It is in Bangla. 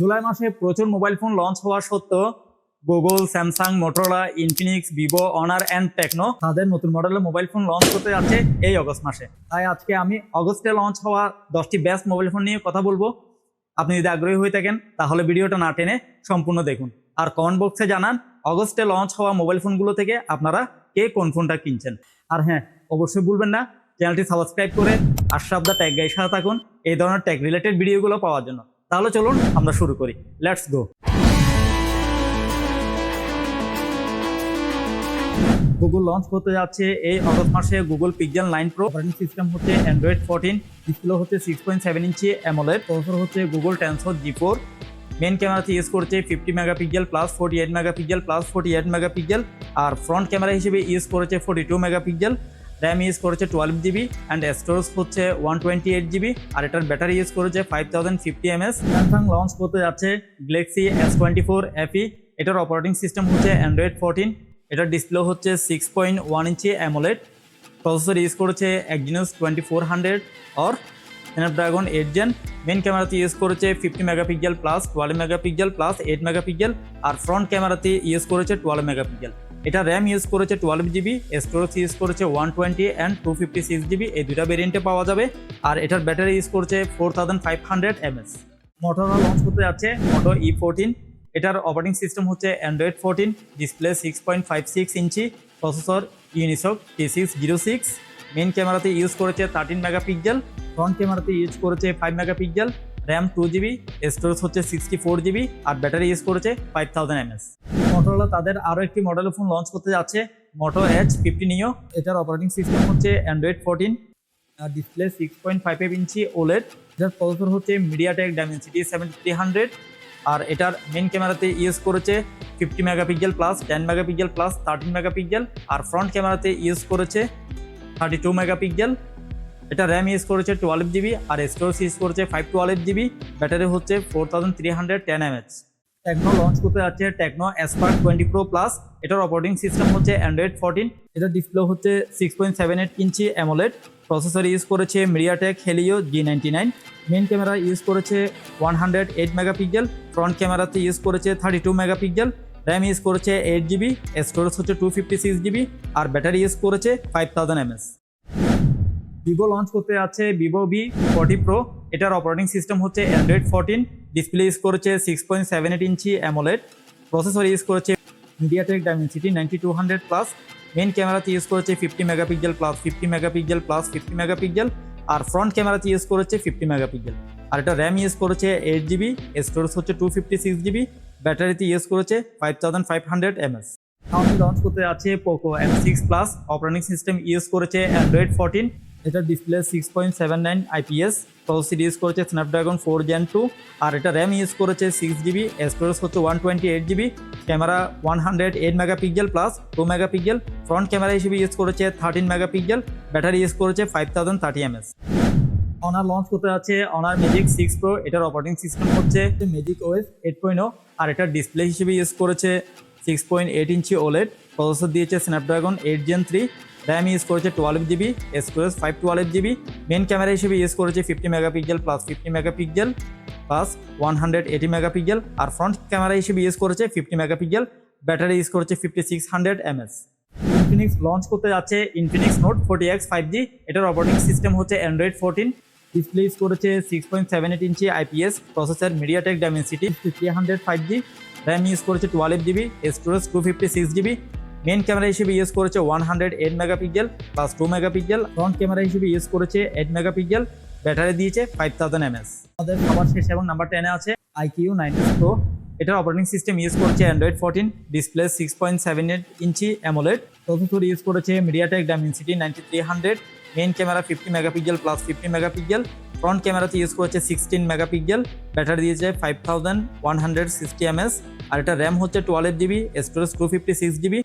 জুলাই মাসে প্রচুর মোবাইল ফোন লঞ্চ হওয়া সত্ত্বেও Google, Samsung, Motorola, Infinix, Vivo, Honor and Tecno তাদের নতুন মডেলের মোবাইল ফোন লঞ্চ করতে যাচ্ছে এই অগস্ট মাসে। তাই আজকে আমি অগস্টে লঞ্চ হওয়া 10টি বেস্ট মোবাইল ফোন নিয়ে কথা বলবো। আপনি যদি আগ্রহী হয়ে থাকেন তাহলে ভিডিওটা না টেনে সম্পূর্ণ দেখুন, আর কমেন্ট বক্সে জানান অগস্টে লঞ্চ হওয়া মোবাইল ফোনগুলো থেকে আপনারা কে কোন ফোনটা কিনছেন। আর হ্যাঁ, অবশ্যই ভুলবেন না চ্যানেলটি সাবস্ক্রাইব করে আশরাফ দ্য টেক গাইয়ের সাথে থাকুন এই ধরনের টেক রিলেটেড ভিডিওগুলো পাওয়ার জন্য। তাহলে চলুন আমরা শুরু করি, লেটস গো। গুগল লঞ্চ করতে যাচ্ছে এই অগস্ট মাসে Google Pixel 9 Pro. Operating system হচ্ছে অ্যান্ড্রয়েড 14, ডিসপ্লে হচ্ছে 6.7 ইঞ্চি অ্যামোলেড, প্রসেসর হচ্ছে গুগল টেনসর G4। মেন ক্যামেরাতে ইউজ করছে 50 megapixel plus 48 megapixel plus 48 megapixel, আর ফ্রন্ট ক্যামেরা হিসেবে ইউজ করেছে 42 মেগাপিক্সেল। র্যাম ইউজ করেছে 12 জিবি অ্যান্ড স্টোরেজ হচ্ছে 128 জিবি, আর এটার ব্যাটারি ইউজ করেছে 5050 mAh। স্যামসাং লঞ্চ করতে যাচ্ছে Galaxy S24 FE। এটার অপারেটিং সিস্টেম হচ্ছে অ্যান্ড্রয়েড 14, এটার ডিসপ্লে হচ্ছে 6.1 ইঞ্চি অ্যামোলেড, প্রসেসর ইউজ করেছে Exynos 2400 আর স্ন্যাপড্রাগন 8 Gen। মেন ক্যামেরাতে ইউজ করেছে 50 megapixel plus 12 megapixel plus 8 megapixel, আর ফ্রন্ট ক্যামেরাতে ইউজ করেছে 12 মেগাপিক্সেল। এটা র্যাম ইউজ করেছে 12 জিবি, স্টোরেজ ইউজ করেছে 120 অ্যান্ড 256 জিবি, এই দুটা ভেরিয়েন্টে পাওয়া যাবে, আর এটার ব্যাটারি ইউজ করেছে 4500 mAh। মোটরোলা লঞ্চ করতে যাচ্ছে Moto E14। এটার অপারেটিং সিস্টেম হচ্ছে অ্যান্ড্রয়েড 14, ডিসপ্লে 6.56 ইঞ্চি, প্রসেসর ইউনিসক T606। মেন ক্যামেরাতে ইউজ করেছে 13 মেগাপিক্সেল, ফ্রন্ট ক্যামেরাতে ইউজ করেছে 5 মেগাপিক্সেল, র্যাম 2 জিবি, স্টোরেজ হচ্ছে 64 জিবি, আর ব্যাটারি ইউজ করেছে 5000 mAh। মোটরোলা তাদের আরও একটি মডেলের ফোন লঞ্চ করতে যাচ্ছে Moto Edge 50 Neo। এটার অপারেটিং সিস্টেম হচ্ছে অ্যান্ড্রয়েড 14, আর ডিসপ্লে 6.58 ইঞ্চি OLED। এটার প্রসেসর হচ্ছে MediaTek Dimensity 7300, আর এটার মেন ক্যামেরাতে ইউজ করেছে 50 megapixel plus 10 megapixel plus 13 megapixel, আর ফ্রন্ট ক্যামেরাতে ইউজ করেছে 32 মেগাপিক্সেল। এটা র্যাম ইউজ করেছে 12 জিবি, আর স্টোরেজ ইউজ করেছে 512 জিবি, ব্যাটারি হচ্ছে 4310 mAh। টেকনো লঞ্চ করতে যাচ্ছে টেকনো Ashraf 20 Pro Plus। এটার অপারেটিং সিস্টেম হচ্ছে অ্যান্ড্রয়েড 14, এটার ডিসপ্লে হচ্ছে 6.78 ইঞ্চি অ্যামোলেড, প্রসেসর ইউজ করেছে MediaTek Helio G99। Main camera use করেছে 108 মেগাপিক্সেল, ফ্রন্ট ক্যামেরাতে ইউজ করেছে 32 মেগাপিক্সেল, র্যাম ইউজ করেছে 8 জিবি, স্টোরেজ হচ্ছে 256 জিবি, আর ব্যাটারি ইউজ করেছে 5000 mAh। ভিভো লঞ্চ করতে যাচ্ছে Vivo V40 Pro। এটার অপারেটিং সিস্টেম হচ্ছে অ্যান্ড্রয়েড 14, ডিসপ্লে ইউজ করেছে 6.78 ইঞ্চি অ্যামোলেড, প্রসেসর ইউজ করেছে MediaTek Dimensity 9200 প্লাস। মেন ক্যামেরাতে ইউজ করেছে 50 megapixel plus 50 megapixel plus 50 megapixel, আর ফ্রন্ট ক্যামেরাতে ইউজ করেছে 50 মেগাপিক্সেল, আর এটা র্যাম ইউজ করেছে 8 জিবি, স্টোরেজ হচ্ছে 256 জিবি, ব্যাটারিতে ইউজ করেছে 5500 mAh। আমি লঞ্চ করতে যাচ্ছে Poco M6 Plus। Operating system use করেছে অ্যান্ড্রয়েড 14, এটার ডিসপ্লে 6.79 IPS, প্রসেসর ইউজ করেছে স্ন্যাপড্রাগন 4 Gen 2, আর এটা র্যাম ইউজ করেছে 6 জিবি, স্টোরেজ হচ্ছে 128 GB, camera 108 megapixel plus 2 megapixel, front camera হিসেবে ইউজ করেছে 13 মেগাপিক্সেল, ব্যাটারি ইউজ করেছে 5030 mAh। অনার লঞ্চ করতে যাচ্ছে অনার ম্যাজিক 6 Pro। এটার অপারেটিং সিস্টেম হচ্ছে ম্যাজিক OS 8.0, আর এটার ডিসপ্লে হিসেবে ইউজ করেছে 6.8 ইঞ্চি OLED, প্রসেসর দিয়েছে স্ন্যাপড্রাগন 8 Gen 3, র্যাম ইউজ করেছে 12 GB, storage 512 GB, main camera হিসেবে ইউজ করেছে 50 megapixel plus 50 megapixel plus 180 megapixel, আর ফ্রন্ট ক্যামেরা হিসেবে ইউজ করেছে 50 মেগাপিক্সেল, ব্যাটারি ইউজ করেছে 5600 mAh। ইনফিনিক্স লঞ্চ করতে যাচ্ছে Infinix Note 40X 5G। এটার অপারেটিং সিস্টেম হচ্ছে অ্যান্ড্রয়েড 14, ডিসপ্লে ইউজ করেছে 6.78 inch IPS, processor MediaTek Dimensity 300 5G, RAM use করেছে 12 GB, storage 256 GB, main camera হিসেবে ইউজ করেছে 108 megapixel plus 2 megapixel, front camera হিসেবে ইউজ করেছে 8 মেগাপিক্সেল, ব্যাটারি দিয়েছে 5000 mAh। আমাদের সবার শেষ এবং নাম্বার 10 এ আছে iQOO 9S Pro। এটার অপারেটিং সিস্টেম ইউজ করছে Android 14, display 6.78 inch AMOLED, processor use করেছে MediaTek Dimensity 9300, main camera 50 megapixel plus 50 megapixel, front ক্যামেরাতে ইউজ করেছে 16 মেগাপিক্সেল, ব্যাটারি দিয়েছে 5160 mAh, আর এটা র্যাম হচ্ছে 12 জিবি, স্টোরেজ 256 জিবি,